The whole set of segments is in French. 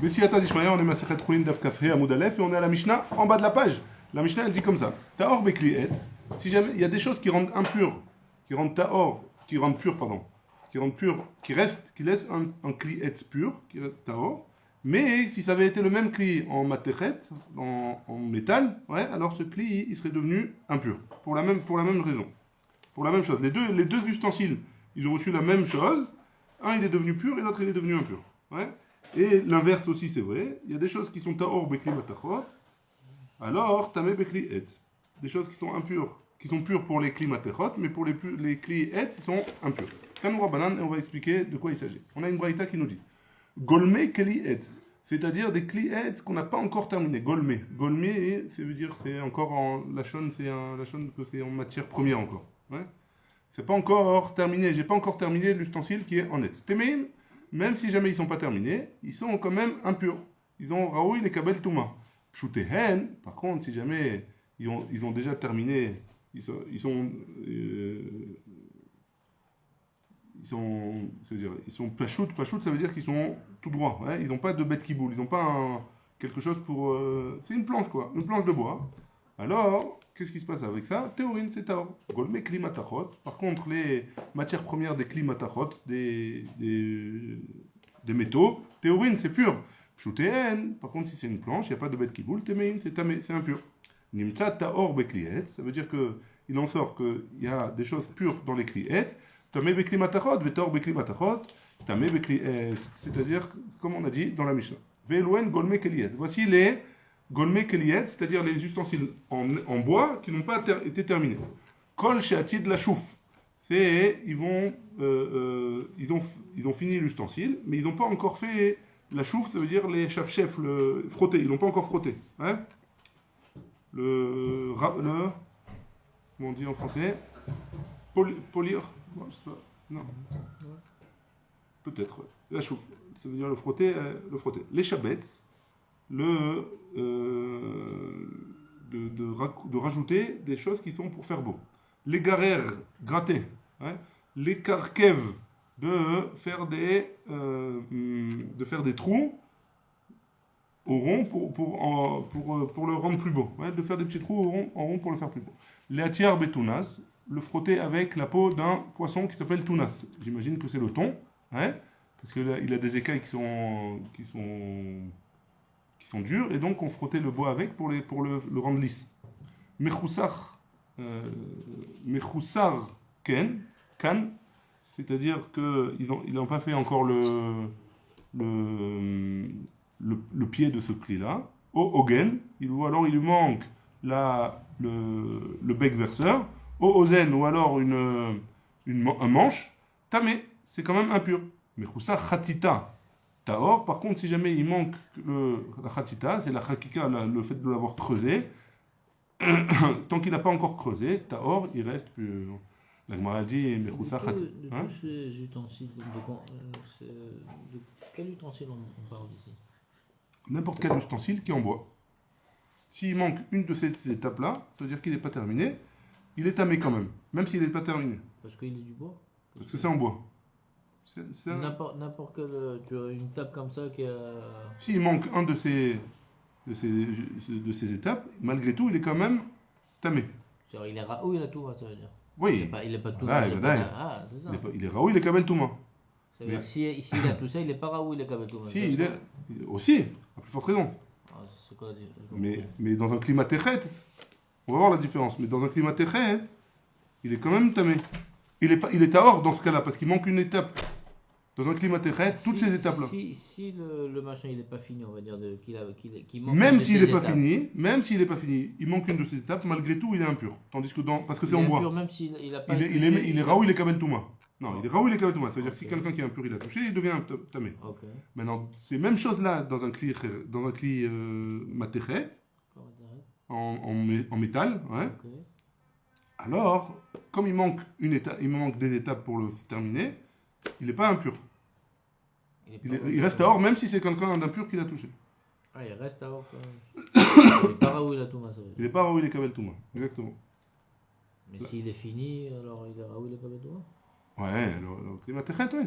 Bessiata Dishmaya, on est Masechet Choulin Daf Kaf He Amud Aleph et on est à la Mishnah en bas de la page. La Mishnah elle dit comme ça. Tahor Bekli Etz. Si jamais il y a des choses qui rendent impures, qui rendent Tahor, qui rendent pur, pardon, qui rendent pur, qui restent, qui laissent un Kli Etz pur, qui reste Tahor. Mais si ça avait été le même Kli en Matechet, en métal, ouais, alors ce Kli il serait devenu impur. Pour la même raison. Pour la même chose. Les deux ustensiles, ils ont reçu la même chose. Un il est devenu pur et l'autre il est devenu impur. Ouais. Et l'inverse aussi, c'est vrai. Il y a des choses qui sont ta'or bekli matachot. Alors, tamé bekli et. Des choses qui sont impures, qui sont pures pour les kli matachot, mais pour les kli et, ils sont impurs. Tanoura banan, et on va expliquer de quoi il s'agit. On a une braïta qui nous dit Golme kli et, c'est-à-dire des kli et qu'on n'a pas encore terminé. Golme. Golme, ça veut dire c'est encore en lachon, c'est en matière première encore. Ouais. C'est pas encore terminé, j'ai pas encore terminé l'ustensile qui est en et. Téméim, même si jamais ils ne sont pas terminés, ils sont quand même impurs. Ils ont Raoui les Kabel Touma. Pshutehen, par contre, si jamais ils ont déjà terminé, ça veut dire, ils sont Pashut, ça veut dire qu'ils sont tout droit. Ouais, ils n'ont pas de bête qui boule, ils n'ont pas quelque chose pour. C'est une planche quoi, une planche de bois. Alors, qu'est-ce qui se passe avec ça? Théorine, c'est Taor. Golme klimatachot. Par contre, les matières premières des klimatachot, des métaux, théorine, c'est pur. Pshutehen, par contre, si c'est une planche, il n'y a pas de bête qui boule, téméine, c'est impur. Nimtsa taor bekliet, ça veut dire qu'il en sort qu'il y a des choses pures dans les kliet. Tamé beklimatachot, vetor beklimatachot, tamé bekliet, c'est-à-dire, comme on a dit dans la Mishnah. Velouen golme kliet. Voici les Golme Keliet, c'est-à-dire les ustensiles en bois qui n'ont pas été terminés. Kol Sheatid la chouf. Ils ont fini l'ustensile, mais ils n'ont pas encore fait la chouf, ça veut dire les chef le frotter. Ils n'ont pas encore frotté. Hein, comment on dit en français? Polir. Non, je sais pas. Non. Peut-être. La chouf, ça veut dire le frotter. Les chabets. De rajouter des choses qui sont pour faire beau. Les garères, gratter. Hein, les carqueves, de faire des trous au rond pour le rendre plus beau. Ouais, de faire des petits trous en rond pour le faire plus beau. Les atiar betounas, le frotter avec la peau d'un poisson qui s'appelle tounas. J'imagine que c'est le thon. Hein, parce qu'il a des écailles qui sont durs, et donc on frottait le bois avec pour le rendre lisse. Mechoussar ken, c'est-à-dire qu'ils n'ont pas fait encore le pied de ce clé-là. Au Ogen, ou alors il lui manque le bec verseur. Au Ozen, ou alors un manche. Tamé, c'est quand même impur. Mechoussar khatita. Tahor, par contre, si jamais il manque la khatita, c'est la khakika, le fait de l'avoir creusé, tant qu'il n'a pas encore creusé, Tahor, il reste pur. La Gemara dit, Mechoussa khatita. De tous ces ustensiles, de quel ustensile on parle ici? N'importe quel ustensile qui est en bois. S'il manque une de ces étapes-là, ça veut dire qu'il n'est pas terminé, il est tamé quand même s'il n'est pas terminé. Parce qu'il est du bois? Parce que c'est en bois. N'importe quelle, tu as une table comme ça qui a... S'il manque un de ces étapes, malgré tout, il est quand même tamé. Il est raoui, il a tout, ça veut dire. Oui. Il n'est pas tout. Ah, c'est ça. Il est raoui, il est kabel touma. Ça veut dire si il a tout ça, il n'est pas raoui, il est kabel tout. Si, il est aussi, à plus forte raison. Ah, c'est quoi la différence? Mais dans un climat téchet, on va voir la différence, mais dans un climat téchet, il est quand même tamé. Il est tahor dans ce cas-là, parce qu'il manque une étape. Dans un climat téchet, toutes ces étapes-là. Si le machin il n'est pas fini, on va dire qu'il manque. Même s'il n'est pas fini, il manque une de ces étapes, malgré tout, il est impur. Tandis que parce que c'est en bois. Impur, même s'il a pas il est raoui, il est kabel touma. Non, il est raoui, il est kabel touma. Ça veut dire que si quelqu'un qui est impur, il a touché, il devient tamé. Okay. Maintenant, ces mêmes choses-là dans un cli matéchet, en métal, ouais. Okay. Alors, comme il manque des étapes pour le terminer, il n'est pas impur. Il reste à or, même si c'est quelqu'un d'impur qui l'a touché. Ah, il reste à or quand même. Il n'est pas raoui la touma, ça veut dire. Il n'est pas raoui les kabel touma, exactement. Mais s'il est fini, alors il est raoui les kabel touma? Ouais, le climat téchet, oui.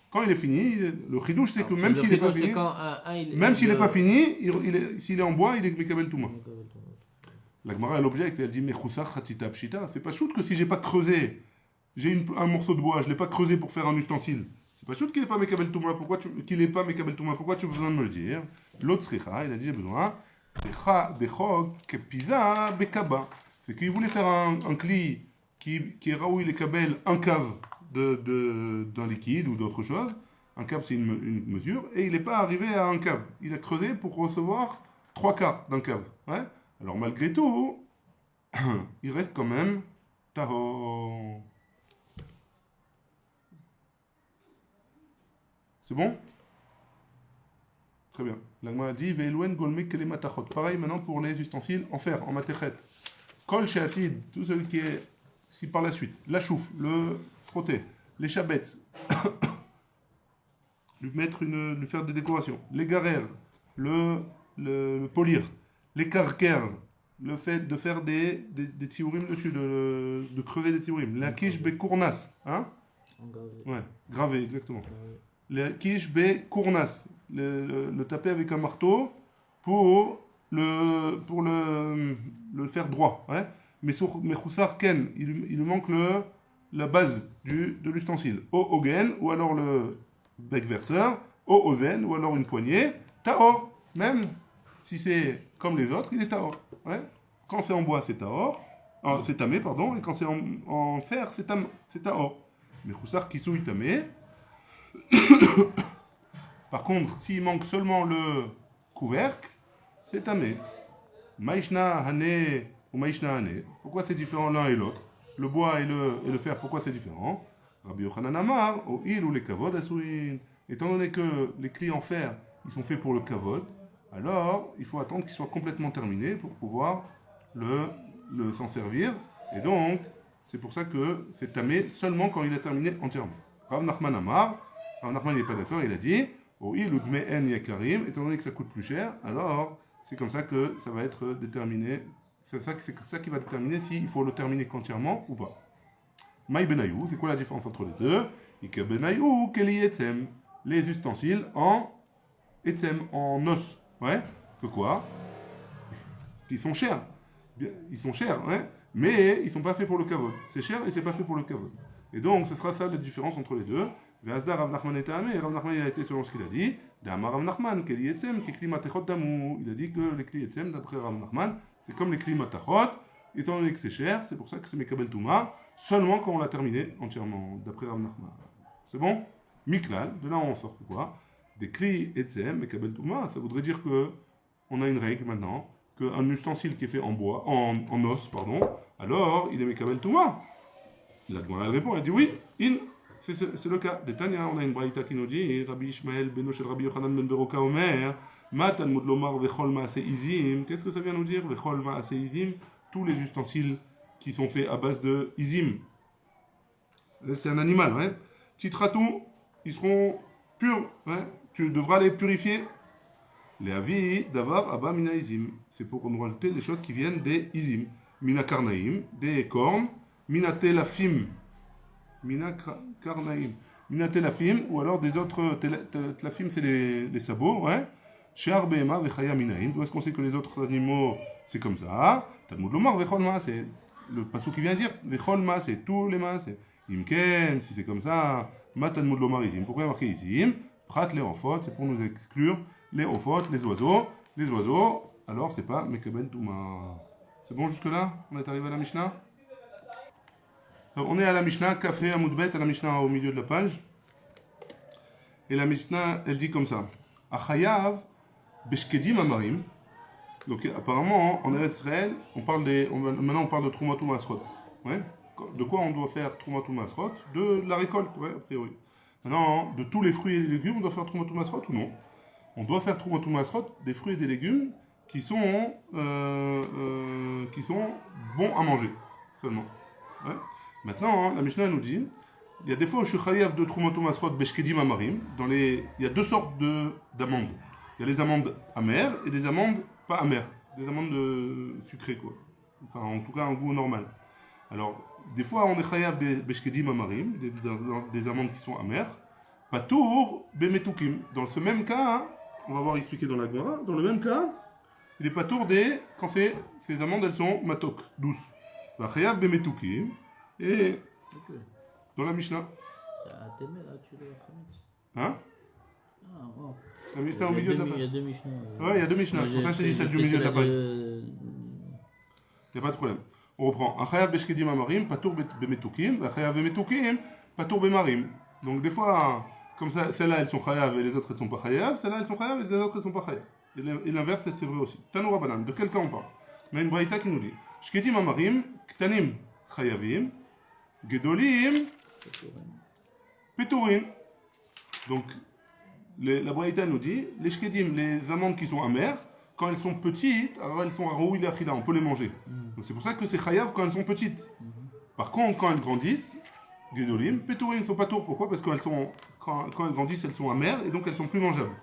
Quand il est fini, le chidouche, c'est que Alors, même le s'il n'est pas chidouche, c'est fini, quand même s'il n'est pas le- fini, s'il est en bois, il est Mekabel Touma. Mekabel Touma. La Gemara, elle objecte, elle dit, mais Choussar Khatita Pshita, c'est pas shoot que si j'ai pas creusé, j'ai un morceau de bois, je l'ai pas creusé pour faire un ustensile. C'est pas shoot qu'il n'est pas Mekabel Touma, qu'il est pas Mekabel Touma, pourquoi tu as besoin de me le dire? L'autre Sricha, il a dit, j'ai besoin, Bechog Kepiza Bekaba. C'est qu'il voulait faire un cli qui est raoui les kabel, un cave d'un liquide ou d'autre chose. Un cave, c'est une mesure, et il n'est pas arrivé à un cave. Il a creusé pour recevoir 3 quarts d'un cave. Ouais. Alors malgré tout, il reste quand même Taho. C'est bon? Très bien. L'agma a dit Ve'elouen golmek kelematachot. Pareil maintenant pour les ustensiles en fer, en matechet. Kol she'atid, tout celui qui est, si par la suite, la chouffe, le frotter, les chabets, lui faire des décorations, les garères, le polir, les carquères, le fait de faire des tiourim dessus, de creuser des tiourim, la quiche bekournas, hein? Ouais, gravé, exactement. Le quiche bekournas, le taper avec un marteau pour le faire droit, ouais? Mais Choussar Ken, il lui manque la base de l'ustensile. Au Hogen, ou alors le bec verseur, au Ozen, ou alors une poignée, Taor. Même si c'est comme les autres, il est Taor. Ouais? Quand c'est en bois, c'est Taor. C'est Tamé, pardon. Et quand c'est en fer, c'est Taor. Mais Choussar Kisui Tamé. Par contre, s'il manque seulement le couvercle, c'est Tamé. Maïshna Hane ou Maïshna Hane. Pourquoi c'est différent l'un et l'autre? Le bois et le fer, pourquoi c'est différent? Rabbi Yochanan Amar, au il ou les kavod asouin. Étant donné que les clés en fer, ils sont faits pour le kavod, alors il faut attendre qu'ils soient complètement terminés pour pouvoir s'en servir. Et donc, c'est pour ça que c'est tamé seulement quand il est terminé entièrement. Rav Nachman Amar, Rav Nachman n'est pas d'accord, il a dit, au il ou dmeen yakarim, étant donné que ça coûte plus cher, alors c'est comme ça que ça va être déterminé. C'est ça qui va déterminer s'il faut le terminer entièrement ou pas. Maï benayou, c'est quoi la différence entre les deux? Ika benayou, keli etzem. Les ustensiles en etzem, en os. Ouais? Que quoi? Ils sont chers. Ils sont chers, hein? Mais ils ne sont pas faits pour le kavod. C'est cher et c'est pas fait pour le kavod. Et donc, ce sera ça la différence entre les deux. Ve'azda Rav Nachman était amé, Rav Nachman il a été selon ce qu'il a dit. D'Amar Rav Nachman, keli etzem, kekli matechot damu. Il a dit que les kli etzem, d'après Rav Nachman, c'est comme les kli matachot. Étant donné que c'est cher, c'est pour ça que c'est Mekabel Touma, seulement quand on l'a terminé entièrement, d'après Rav Nachman. C'est bon? Miklal, de là on sort quoi? Des kli etzem, Mekabel Touma, ça voudrait dire que on a une règle maintenant, qu'un ustensile qui est fait en bois, en os, pardon, alors il est Mekabel Touma. La Gemara elle répond, elle dit oui, c'est le cas. De Tanya, on a une braïta qui nous dit, Rabbi Ishmael, beno shel Rabbi Yochanan ben Beroka Omer, Ma Talmud lomar vechol maase izim. Qu'est-ce que ça vient nous dire? Vechol maase izim, tous les ustensiles qui sont faits à base de izim. C'est un animal, ouais. Titratou, ils seront purs, ouais. Tu devras les purifier. Les avis d'avar abba mina izim. C'est pour nous rajouter les choses qui viennent des izim. Mina karnaim, des cornes. Mina telafim. Mina karnaim. Mina telafim, ou alors des autres. Telafim, c'est les sabots, ouais. Shear behema vechaya minaim. D'où est-ce qu'on sait que les autres animaux, c'est comme ça? Talmud lomar vechol ma, c'est le passage qui vient dire vechol ma, c'est tous les ma, c'est imken, si c'est comme ça. Ma talmud lomar izim. Pourquoi il y a marqué izim? Prat les ofot, c'est pour nous exclure les ofot, les oiseaux. Les oiseaux, alors c'est pas mekabel touma. C'est bon jusque-là? On est arrivé à la Mishnah? Alors, on est à la Mishnah, Kafé Amoudbet, à la Mishnah au milieu de la page. Et la Mishnah, elle dit comme ça. Achayav beshkedim amarim. Donc apparemment, en Eretz Israël, maintenant on parle de Troumatou Masrot. Ouais? De quoi on doit faire Troumatou Masrot? De la récolte, ouais, a priori. Maintenant, de tous les fruits et les légumes, on doit faire Troumatou Masrot ou non? On doit faire Troumatou Masrot des fruits et des légumes qui sont bons à manger, seulement. Ouais? Maintenant, la Mishnah nous dit, il y a des fois où je suis chayav de Troumatou Masrot beshkedim amarim. Il y a deux sortes d'amandes. Il y a les amandes amères et des amandes pas amères, des amandes sucrées, quoi. Enfin, en tout cas, un goût normal. Alors, des fois, on est chayav des beshkedim amarim, des amandes qui sont amères, Patour bemetukim. Dans ce même cas, hein, on va voir expliqué dans la Gemara, dans le même cas, il est patour des quand ces amandes elles sont matok, douces. Vachayav bemetukim. Et Ok. dans la Mishnah. Ah, t'es là, tu l'as Khametz. Hein? Ah, wow. La Mishnah au milieu de la Il y page. a deux Mishnah. Ouais, il y a deux Mishnahs. C'est pour ça que je t'ai dit celle du milieu de la page. Il n'y a pas de problème. On reprend. Achayav beshkedim amarim, patour bemetukim. Achayav bemetukim, patour bemarim. Donc des fois, comme ça, celles-là elles sont chayav et les autres elles sont pas chayav. Celles-là elles sont chayav et les autres elles sont pas chayav. Et l'inverse c'est vrai aussi. Tanou Rabbanan. De quel cas on parle? Mais une braïta qui nous dit shkedim amarim, ktanim chayavim, gedolim, peturin. Donc la braïta nous dit les shkedim, les amandes qui sont amères, quand elles sont petites, alors elles sont raouil achila, on peut les manger. Donc c'est pour ça que c'est chayav quand elles sont petites. Par contre, quand elles grandissent, gedolim, peturim, ils sont pas tours. Pourquoi? Parce que quand elles grandissent, elles sont amères et donc elles sont plus mangeables.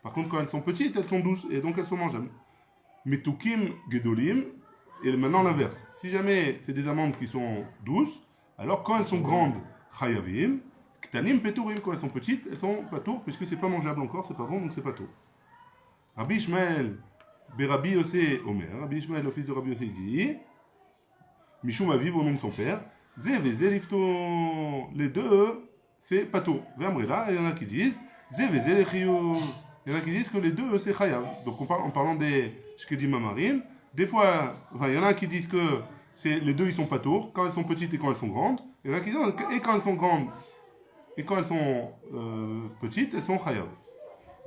Par contre, quand elles sont petites, elles sont douces et donc elles sont mangeables. Metukim, gedolim, et maintenant l'inverse. Si jamais c'est des amandes qui sont douces, alors quand elles sont grandes, chayavim, ktanim, peturim, quand elles sont petites, elles sont pas tours puisque c'est pas mangeable encore, c'est pas bon donc c'est pas tour. Rabbi Ishmael, Berabi Yossé Omer, Rabbi Ishmael, le fils de Rabbi Yossé, dit Mishum Aviv au nom de son père, Zé Vézé Lifto, les deux, c'est pato. Vemrela, il y en a qui disent Zé Vézé Lechiyou, il y en a qui disent que les deux, c'est chayav. Donc on parle, en parlant des shkedim amarim, des fois, enfin, il y en a qui disent que les deux ils sont pato, quand elles sont petites et quand elles sont grandes, il y en a qui disent et quand elles sont grandes et quand elles sont petites, elles sont chayav.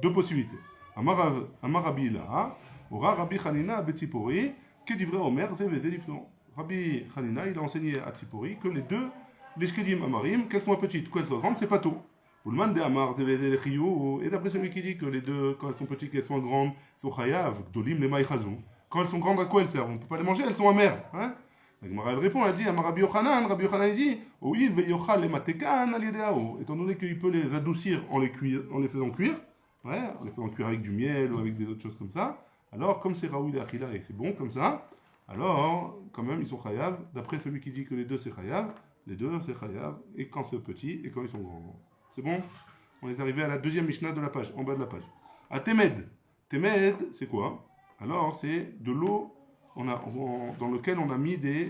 Deux possibilités. Amarabi là, Ora Rabbi Hanina Betzipori, que dit vrai Omer, Zé Vézé Lifto. Rabbi Hanina, il a enseigné à Tzipori que les deux, les shkedim amarim, qu'elles soient petites, qu'elles soient grandes, c'est pato. Oulman de Amar, Zé Vézé Lechiyou, et d'après celui qui dit que les deux, quand elles sont petites, qu'elles sont grandes, sont chayav, Gdolim, les maïchazou. Quand elles sont grandes, à quoi elles servent? On ne peut pas les manger, elles sont amères. Hein? La Gemara elle répond, elle dit Amar Rabbi Yochanan il dit Oil veyochal les matekan aliedao. Étant donné qu'il peut les adoucir en les faisant cuire, ouais, en les faisant cuire avec du miel ou avec des autres choses comme ça, alors comme c'est Raoui de Achila et c'est bon comme ça, alors quand même ils sont chayav. D'après celui qui dit que les deux c'est chayav, les deux c'est chayav, et quand c'est petit et quand ils sont grands. C'est bon? On est arrivé à la deuxième Mishnah de la page, en bas de la page. À Temed. Temed, c'est quoi? Alors, c'est de l'eau dans lequel on a mis des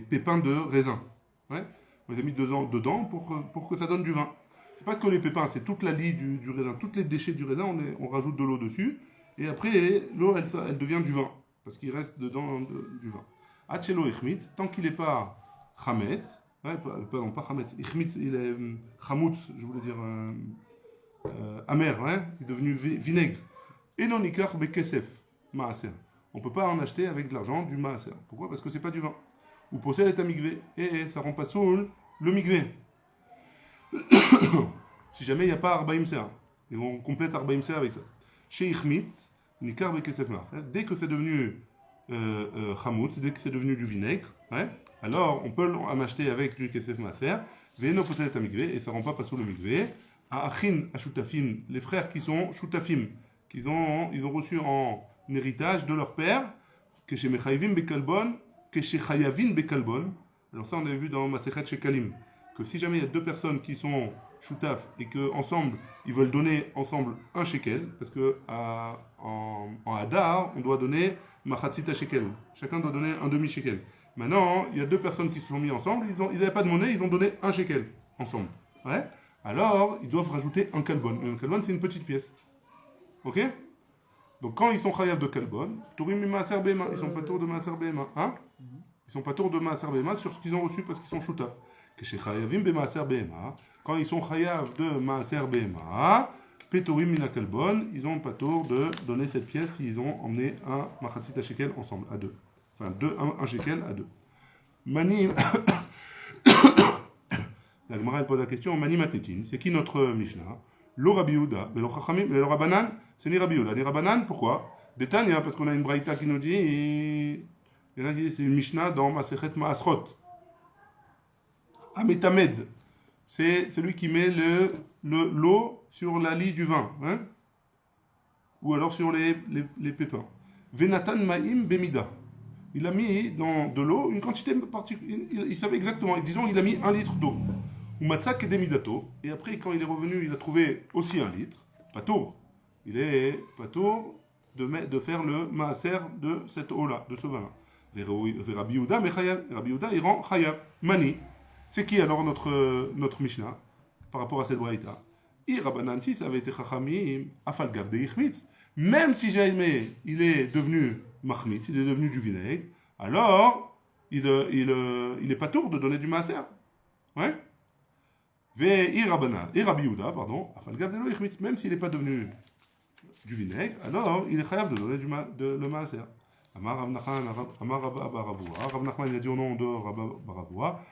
pépins de raisin. Ouais? On les a mis dedans pour que ça donne du vin. C'est pas que les pépins, c'est toute la lie du raisin, tous les déchets du raisin, on rajoute de l'eau dessus, et après, l'eau, elle devient du vin, parce qu'il reste dedans du vin. Hachelo ichmitz, tant qu'il n'est pas chametz, ouais, pardon, pas chametz, ichmitz, il est chamoutz, je voulais dire amer, hein, il est devenu vinaigre. Et non nikar bekesef, maaser. On ne peut pas en acheter avec de l'argent du maaser. Pourquoi? Parce que c'est pas du vin. Ou possède est un migvé, et ça rend pas soul le migvé. Si jamais il n'y a pas arbaim ser, et on complète arbaim ser avec ça. Chez ichmitz, nikar bekesef maaser. Dès que c'est devenu chamoutz, dès que c'est devenu du vinaigre, ouais, alors on peut en acheter avec du kesef maaser. Veno possède un migvé, et ça rend pas pasoul le migvé. À Achin, à Shutafim, les frères qui sont Shutafim, ils ont reçu en héritage de leur père, que chez Mechayvim Bekalbon, que chez Chayavin Bekalbon. Alors ça on avait vu dans Masechet Shekalim, que si jamais il y a deux personnes qui sont Shutaf et qu'ensemble ils veulent donner ensemble un shekel, parce que en Hadar on doit donner Machatzit shekel, chacun doit donner un demi-shekel. Maintenant il y a deux personnes qui se sont mis ensemble, ils n'avaient pas de monnaie, ils ont donné un shekel ensemble. Ouais? Alors, ils doivent rajouter un kalbon. Un kalbon, c'est une petite pièce. Ok? Donc, quand ils sont chayav de kalbon, tourim maaser bema, ils sont pas tour de maaser bema. Hein? Ils sont pas tour de maaser bema sur ce qu'ils ont reçu parce qu'ils sont shutaf. Chayavim be maaser bema, quand ils sont chayav de maaser bema, petorim mina kalbon, ils ont pas tour de donner cette pièce s'ils ont emmené un machatzit shekel ensemble, à deux. Enfin, un shekel à deux. Manim. La Gemara elle pose la question, Mani Matnitin, c'est qui notre Mishnah? Lo Rabbi Yehuda, mais le Rabbanan, c'est ni Rabbi Yehuda, ni Rabbanan, pourquoi? Détania, parce qu'on a une braïta qui nous dit, il y en a qui disent c'est une Mishnah dans Masechet Maasrot. Ametamed, c'est celui qui met l'eau sur la lie du vin, hein? Ou alors sur les pépins. Venatan Ma'im Bemida. Il a mis dans de l'eau une quantité particulière, il savait exactement, disons il a mis 1 litre d'eau. ou matzah kedemidato, et après quand il est revenu, il a trouvé aussi 1 litre, patour. Il est patour de faire le maaser de cette eau-là, de ce vin-là. Rabbi Yehuda, mais chayav. Rabbi Yehuda, il rend chayav, mani. C'est qui alors notre Mishnah par rapport à cette braïta? Rabbanan, si ça avait été chachamim, afal gav de ichmitz. Même si jamais il est devenu machmitz, il est devenu du vinaigre, alors il est pas tour de donner du maaser. Ouais? Et Rabbi Yehuda, pardon, afal gav de lo ichmitz. Même s'il n'est pas devenu du vinaigre, alors il est chayav de donner le maaser. Amar Rav Nachman, Amar Rabba Baravua. Rav Nachman, il a dit au nom de Rabba Baravua,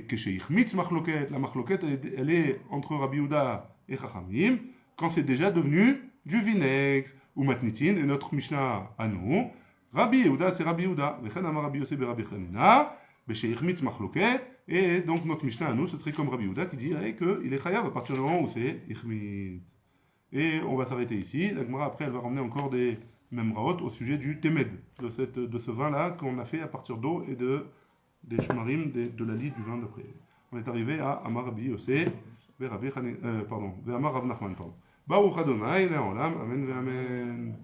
Kesheyichmitz machloket, la machloket, elle est entre Rabbi Yehuda et Chachamim, quand c'est déjà devenu du vinaigre. Ou matnitin, et notre Mishnah à nous, Rabbi Yehuda, c'est Rabbi Yehuda. Vechen Amar Rabbi Yosef Rabbi Chanina, Kesheyichmitz machloket, et donc notre Mishnah à nous, ce serait comme Rabbi Yehuda qui dirait qu'il est chayav à partir du moment où c'est ichmitz. Et on va s'arrêter ici. La Gemara, après, elle va ramener encore des memraot au sujet du temed, de ce vin-là qu'on a fait à partir d'eau et des shmarim, de la lie du vin d'après. On est arrivé à Amar Rabbi Yosef, Rabbi Amar Rav Nachman, pardon. Baruch Adonai, Le'olam, Amen, Amen.